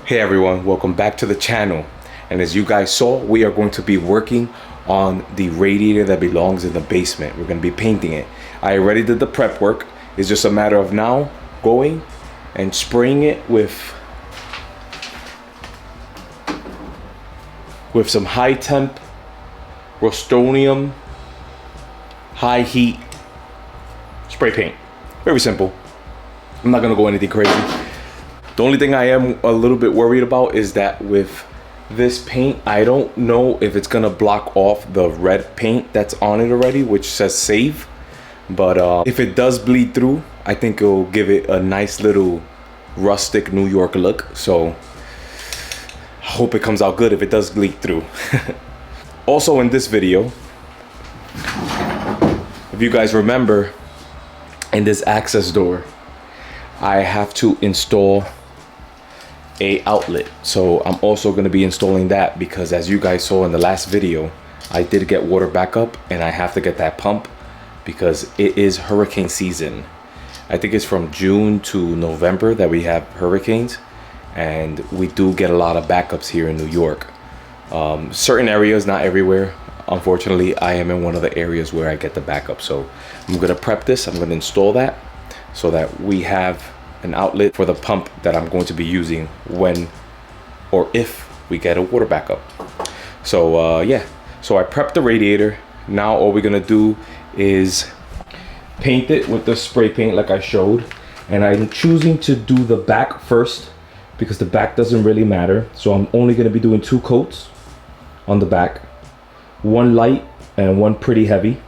Hey everyone, welcome back to the channel. And as you guys saw, we are going to be working on the radiator that belongs in the basement. We're going to be painting it. I already did the prep work. It's just a matter of now going and spraying it with some high temp Rust-Oleum high heat spray paint. Very simple. I'm not going to go anything crazy. The only thing I am a little bit worried about is that with this paint, I don't know if it's gonna block off the red paint that's on it already, which says save. But if it does bleed through, I think it'll give it a nice little rustic New York look. So I hope it comes out good if it does bleed through. Also in this video, if you guys remember, in this access door, I have to install a outlet. So I'm also going to be installing that because as you guys saw in the last video, I did get water backup and I have to get that pump because it is hurricane season. I think it's from June to November that we have hurricanes, and we do get a lot of backups here in New York. Certain areas, not everywhere. Unfortunately, I am in one of the areas where I get the backup. So I'm going to prep this. I'm going to install that so that we have an outlet for the pump that I'm going to be using when or if we get a water backup. So yeah, so I prepped the radiator. Now all we're gonna do is paint it with the spray paint like I showed, and I'm choosing to do the back first because the back doesn't really matter. So I'm only gonna be doing 2 coats on the back, one light and one pretty heavy,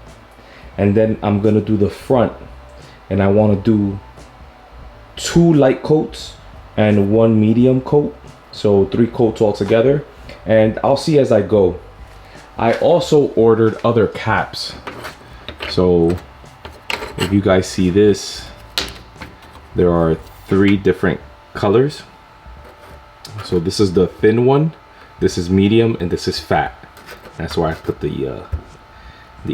and then I'm gonna do the front, and I want to do 2 light coats and 1 medium coat, so 3 coats altogether, and I'll see as I go. I also ordered other caps, so if you guys see this, there are 3 different colors. So this is the thin one, this is medium, and this is fat. That's why I put the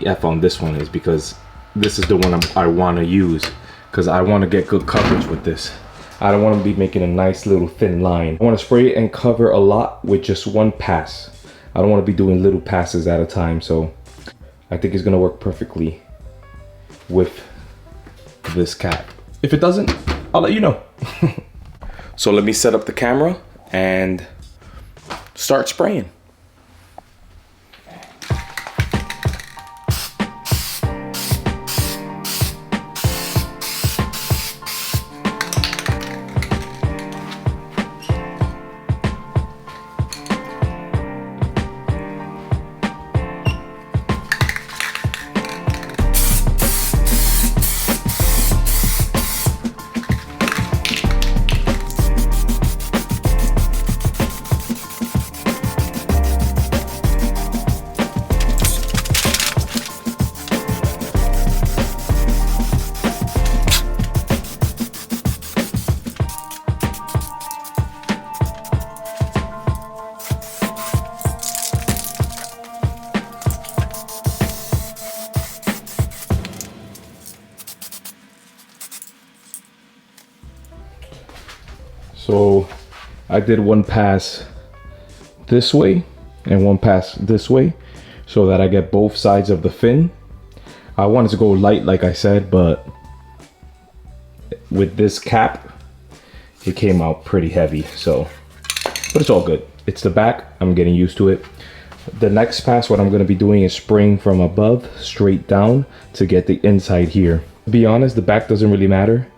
F on this one, is because this is the one I want to use, because I want to get good coverage with this. I don't want to be making a nice little thin line. I want to spray it and cover a lot with just 1 pass. I don't want to be doing little passes at a time, so I think it's going to work perfectly with this cap. If it doesn't, I'll let you know. So let me set up the camera and start spraying. So I did 1 pass this way and 1 pass this way so that I get both sides of the fin. I wanted to go light like I said, but with this cap it came out pretty heavy, so but it's all good. It's the back, I'm getting used to it. The next pass, what I'm going to be doing is spraying from above straight down to get the inside here. To be honest, the back doesn't really matter,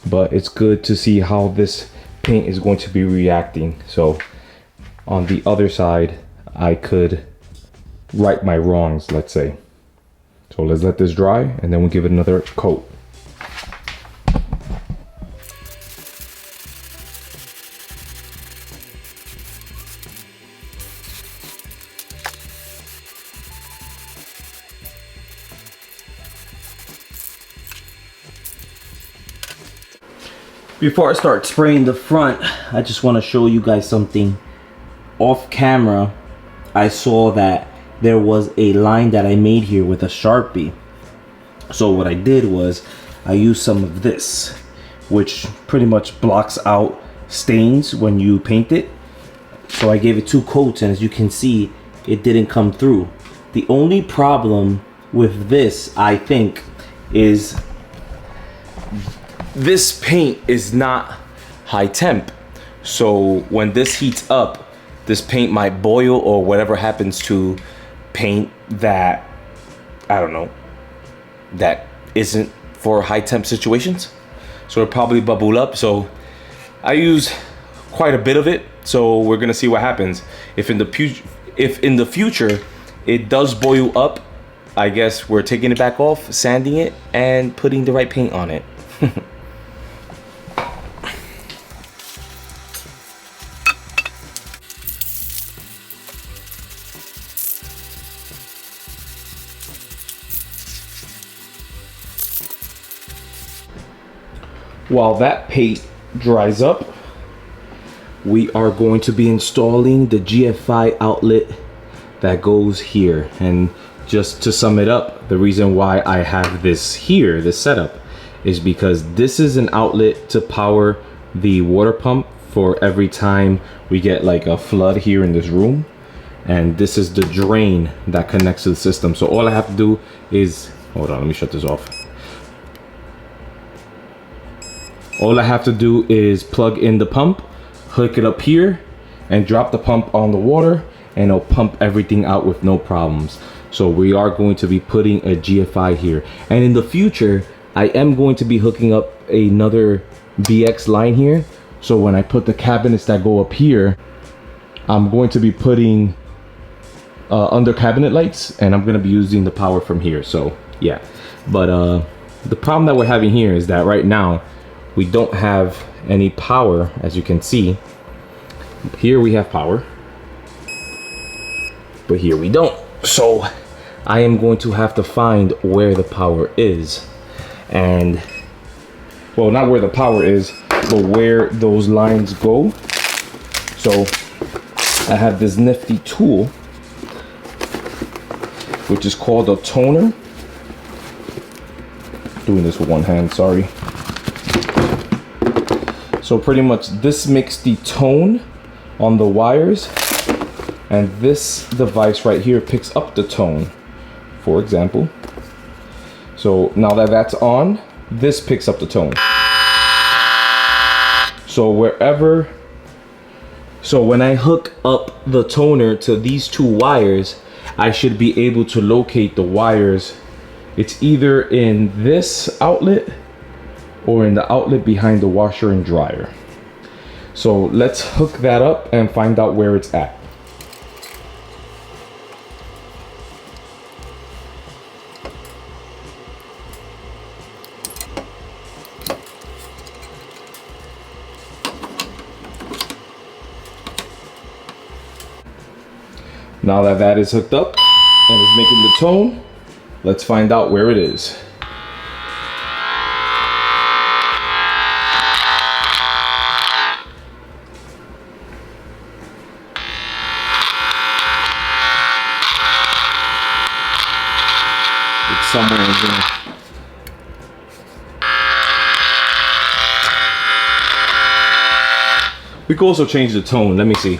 but it's good to see how this paint is going to be reacting. So on the other side I could right my wrongs, let's say. So let's let this dry and then we'll give it another coat. Before I start spraying the front, I just want to show you guys something. Off camera, I saw that there was a line that I made here with a Sharpie. So what I did was I used some of this, which pretty much blocks out stains when you paint it. So I gave it 2 coats, and as you can see, it didn't come through. The only problem with this, I think, is this paint is not high temp. So when this heats up, this paint might boil, or whatever happens to paint that, I don't know, that isn't for high temp situations. So it'll probably bubble up. So I use quite a bit of it. So we're gonna see what happens. If in the future it does boil up, I guess we're taking it back off, sanding it, and putting the right paint on it. While that paint dries up, we are going to be installing the GFI outlet that goes here. And just to sum it up, the reason why I have this here, this setup, is because this is an outlet to power the water pump for every time we get like a flood here in this room. And this is the drain that connects to the system. So all I have to do is, hold on, let me shut this off. All I have to do is plug in the pump, hook it up here, and drop the pump on the water, and it'll pump everything out with no problems. So we are going to be putting a GFI here. And in the future, I am going to be hooking up another BX line here. So when I put the cabinets that go up here, I'm going to be putting under cabinet lights, and I'm going to be using the power from here. So yeah, but the problem that we're having here is that right now, we don't have any power. As you can see, here we have power, but here we don't. So I am going to have to find where the power is, and well, not where the power is, but where those lines go. So I have this nifty tool, which is called a toner. Doing this with one hand, sorry. So pretty much this makes the tone on the wires, and this device right here picks up the tone, for example. So now that that's on, this picks up the tone. So when I hook up the toner to these 2 wires, I should be able to locate the wires. It's either in this outlet or in the outlet behind the washer and dryer. So let's hook that up and find out where it's at. Now that that is hooked up and is making the tone, let's find out where it is. It's somewhere in here. We can also change the tone. Let me see.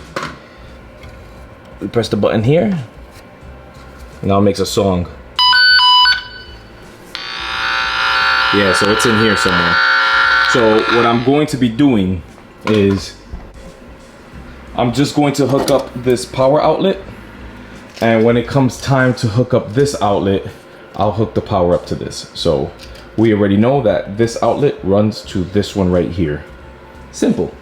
We press the button here. Now it makes a song. Yeah, so it's in here somewhere. So what I'm going to be doing is I'm just going to hook up this power outlet, and when it comes time to hook up this outlet, I'll hook the power up to this. So we already know that this outlet runs to this one right here. Simple.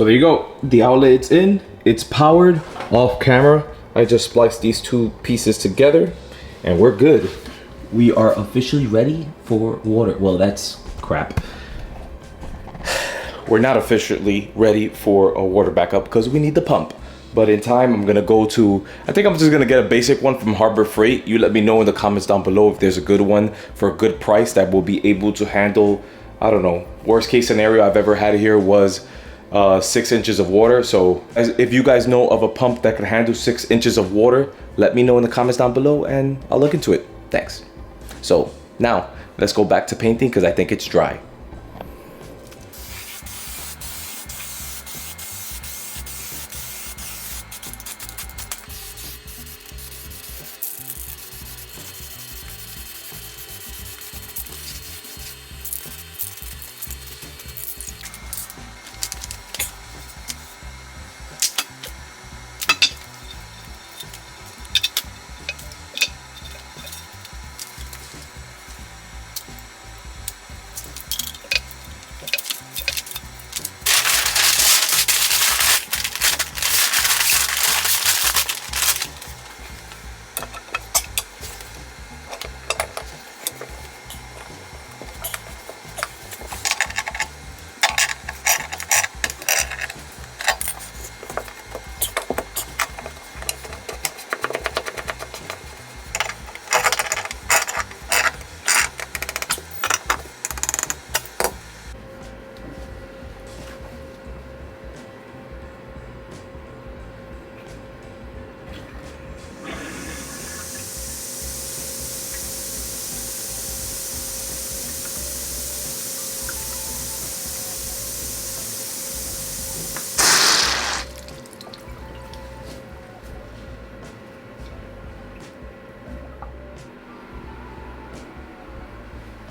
So there you go. The outlet is in. It's powered. Off camera, I just spliced these two pieces together and we're good. We are officially ready for water. Well, that's crap. We're not officially ready for a water backup because we need the pump. But in time, I'm gonna go to, I think I'm just gonna get a basic one from Harbor Freight. You let me know in the comments down below if there's a good one for a good price that will be able to handle, I don't know, worst case scenario I've ever had here was 6 inches of water. So if you guys know of a pump that can handle 6 inches of water, let me know in the comments down below and I'll look into it. Thanks. So now let's go back to painting because I think it's dry.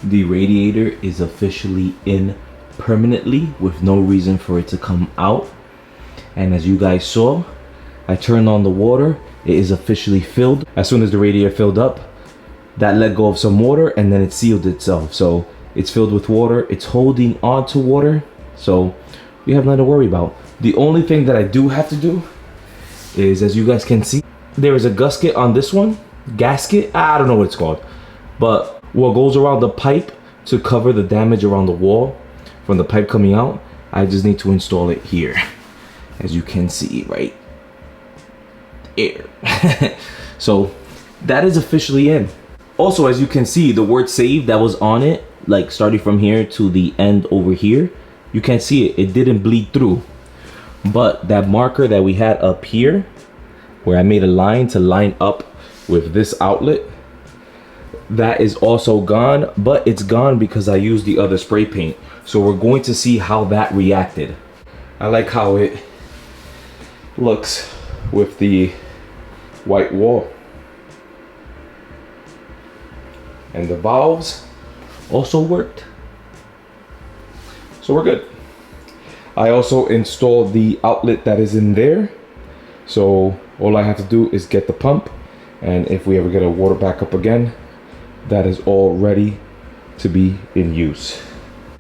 The radiator is officially in permanently with no reason for it to come out. And as you guys saw, I turned on the water. It is officially filled. As soon as the radiator filled up, that let go of some water and then it sealed itself. So it's filled with water. It's holding on to water. So we have nothing to worry about. The only thing that I do have to do is, as you guys can see, there is a gasket on this one. Gasket? I don't know what it's called. But what goes around the pipe to cover the damage around the wall from the pipe coming out, I just need to install it here. As you can see right here. So that is officially in. Also, as you can see, the word save that was on it, like starting from here to the end over here, you can't see it. It didn't bleed through. But that marker that we had up here, where I made a line to line up with this outlet, that is also gone, but it's gone because I used the other spray paint. So we're going to see how that reacted. I like how it looks with the white wall. And the valves also worked. So we're good. I also installed the outlet that is in there. So all I have to do is get the pump, and if we ever get a water backup again, that is all ready to be in use.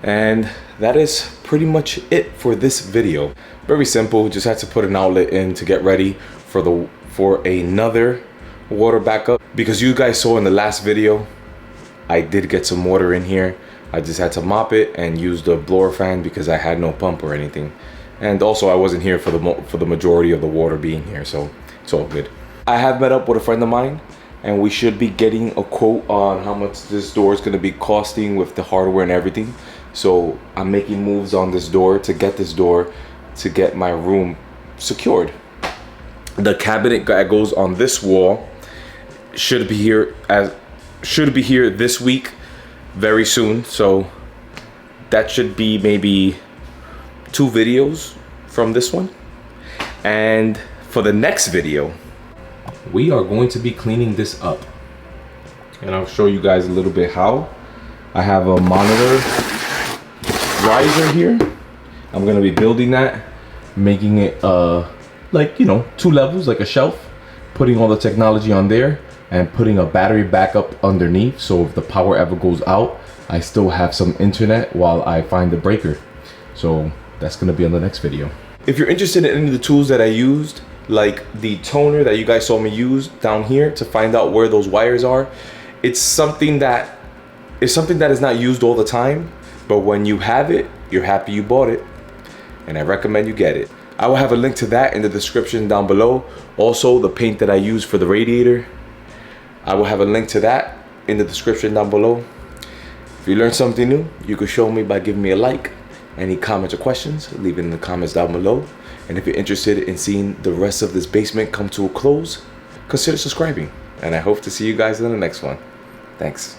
And that is pretty much it for this video. Very simple, just had to put an outlet in to get ready for another water backup. Because you guys saw in the last video, I did get some water in here. I just had to mop it and use the blower fan because I had no pump or anything. And also I wasn't here for the majority of the water being here, so it's all good. I have met up with a friend of mine, and we should be getting a quote on how much this door is going to be costing with the hardware and everything. So I'm making moves on this door to get my room secured. The cabinet that goes on this wall should be here this week, very soon. So that should be maybe 2 videos from this one. And for the next video, we are going to be cleaning this up, and I'll show you guys a little bit how. I have a monitor riser here. I'm gonna be building that, making it like, you know, 2 levels, like a shelf, putting all the technology on there and putting a battery backup underneath, so if the power ever goes out, I still have some internet while I find the breaker. So that's gonna be on the next video. If you're interested in any of the tools that I used, like the toner that you guys saw me use down here to find out where those wires are, it's something that is not used all the time, but when you have it, you're happy you bought it, and I recommend you get it. I will have a link to that in the description down below. Also, the paint that I use for the radiator, I will have a link to that in the description down below. If you learned something new, you could show me by giving me a like. Any comments or questions, leave it in the comments down below. And if you're interested in seeing the rest of this basement come to a close, consider subscribing. And I hope to see you guys in the next one. Thanks.